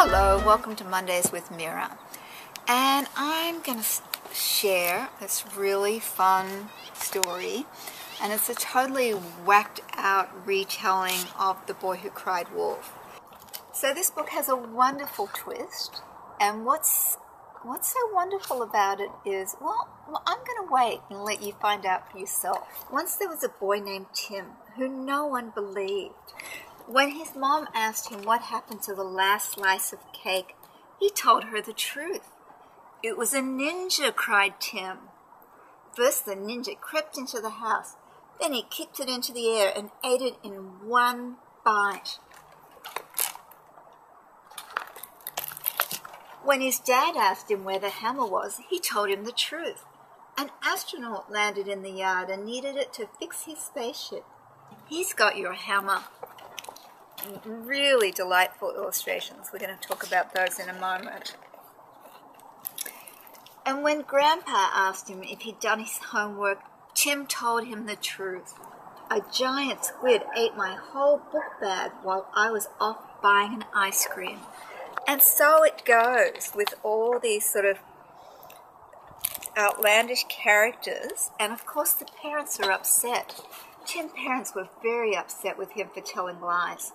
Hello, welcome to Mondays with Mira. And I'm going to share this really fun story. And it's a totally whacked out retelling of The Boy Who Cried Wolf. So this book has a wonderful twist. And what's so wonderful about it is, well, I'm going to wait and let you find out for yourself. Once there was a boy named Tim who no one believed. When his mom asked him what happened to the last slice of cake, he told her the truth. It was a ninja, cried Tim. First the ninja crept into the house, then he kicked it into the air and ate it in one bite. When his dad asked him where the hammer was, he told him the truth. An astronaut landed in the yard and needed it to fix his spaceship. He's got your hammer. Really delightful illustrations. We're going to talk about those in a moment. And when Grandpa asked him if he'd done his homework, Tim told him the truth. A giant squid ate my whole book bag while I was off buying an ice cream. And so it goes with all these sort of outlandish characters. And of course the parents are upset. Tim's parents were very upset with him for telling lies.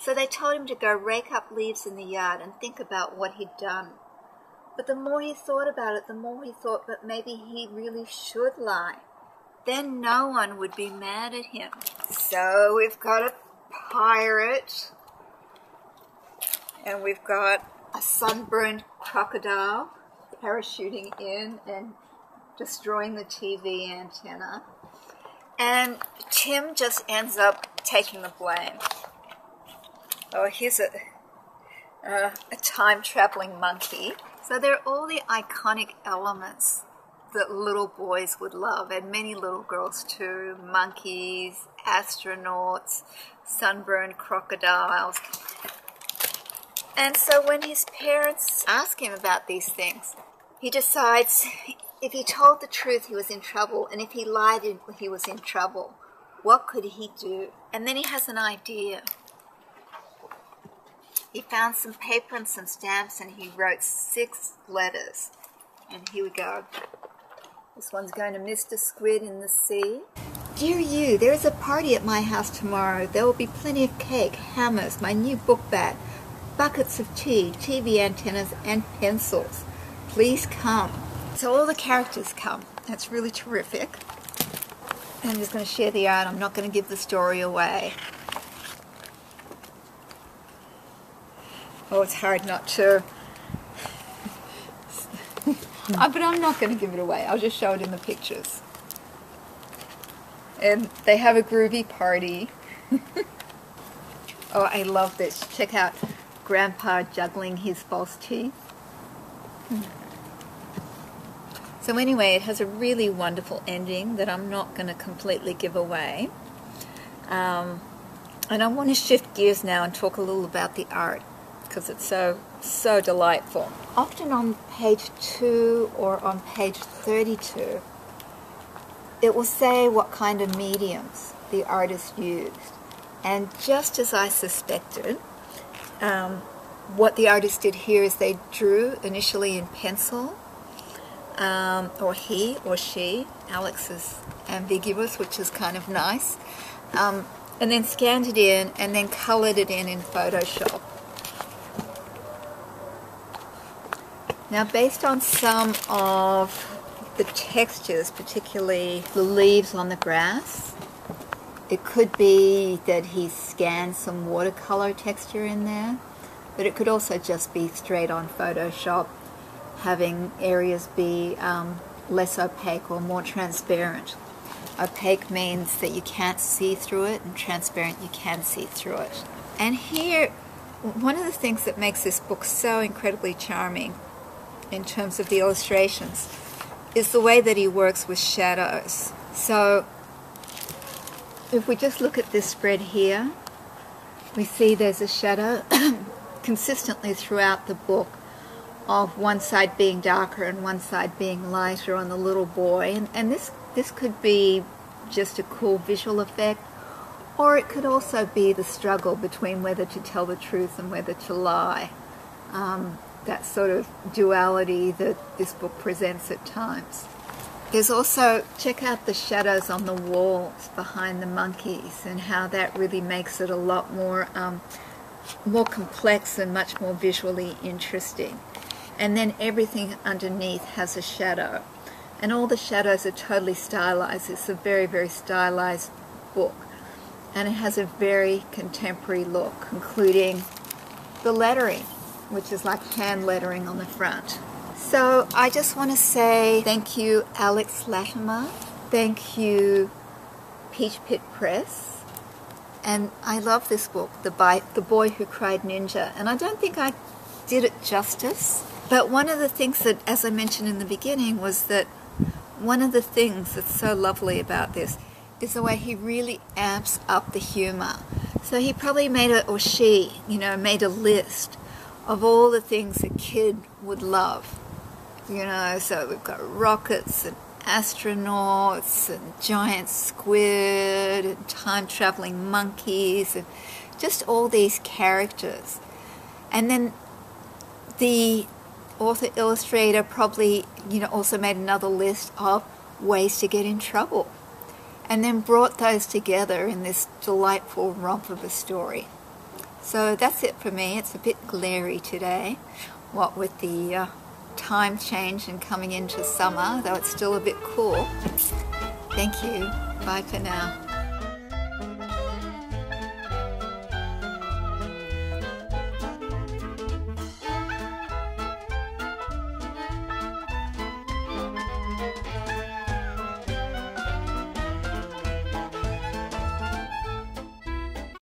So they told him to go rake up leaves in the yard and think about what he'd done. But the more he thought about it, the more he thought that maybe he really should lie. Then no one would be mad at him. So we've got a pirate. And we've got a sunburned crocodile parachuting in and destroying the TV antenna. And Tim just ends up taking the blame. Oh, here's a time-traveling monkey. So there are all the iconic elements that little boys would love, and many little girls too. Monkeys, astronauts, sunburned crocodiles. And so when his parents ask him about these things, he decides if he told the truth, he was in trouble, and if he lied, he was in trouble. What could he do? And then he has an idea. He found some paper and some stamps, and he wrote 6 letters. And here we go. This one's going to Mr. Squid in the Sea. Dear you, there is a party at my house tomorrow. There will be plenty of cake, hammers, my new book bag, buckets of tea, TV antennas, and pencils. Please come. So all the characters come. That's really terrific. I'm just going to share the art. I'm not going to give the story away. Oh, it's hard not to. But I'm not going to give it away. I'll just show it in the pictures. And they have a groovy party. Oh, I love this. Check out Grandpa juggling his false teeth. So anyway, it has a really wonderful ending that I'm not going to completely give away. And I want to shift gears now and talk a little about the art, because it's so delightful. Often on page 2 or on page 32, it will say what kind of mediums the artist used. And just as I suspected, what the artist did here is they drew initially in pencil, or he or she. Alex is ambiguous, which is kind of nice. And then scanned it in and then colored it in Photoshop. Now, based on some of the textures, particularly the leaves on the grass, it could be that he scanned some watercolor texture in there, but it could also just be straight on Photoshop, having areas be less opaque or more transparent. Opaque means that you can't see through it, and transparent you can see through it. And here, one of the things that makes this book so incredibly charming in terms of the illustrations is the way that he works with shadows. So if we just look at this spread here, we see there's a shadow consistently throughout the book of one side being darker and one side being lighter on the little boy. And this could be just a cool visual effect, or it could also be the struggle between whether to tell the truth and whether to lie. that sort of duality that this book presents at times. There's also, check out the shadows on the walls behind the monkeys and how that really makes it a lot more more complex and much more visually interesting. And then everything underneath has a shadow. And all the shadows are totally stylized. It's a very, very stylized book. And it has a very contemporary look, including the lettering, which is like hand lettering on the front. So I just want to say thank you, Alex Latimer. Thank you, Peach Pit Press. And I love this book, The Boy Who Cried Ninja. And I don't think I did it justice. But one of the things that, as I mentioned in the beginning, was that one of the things that's so lovely about this is the way he really amps up the humor. So he probably made or she, made a list of all the things a kid would love. So we've got rockets and astronauts and giant squid and time-traveling monkeys and just all these characters. And then the author-illustrator probably, also made another list of ways to get in trouble and then brought those together in this delightful romp of a story. So that's it for me. It's a bit glary today, what with the time change and coming into summer, though it's still a bit cool. Thank you. Bye for now.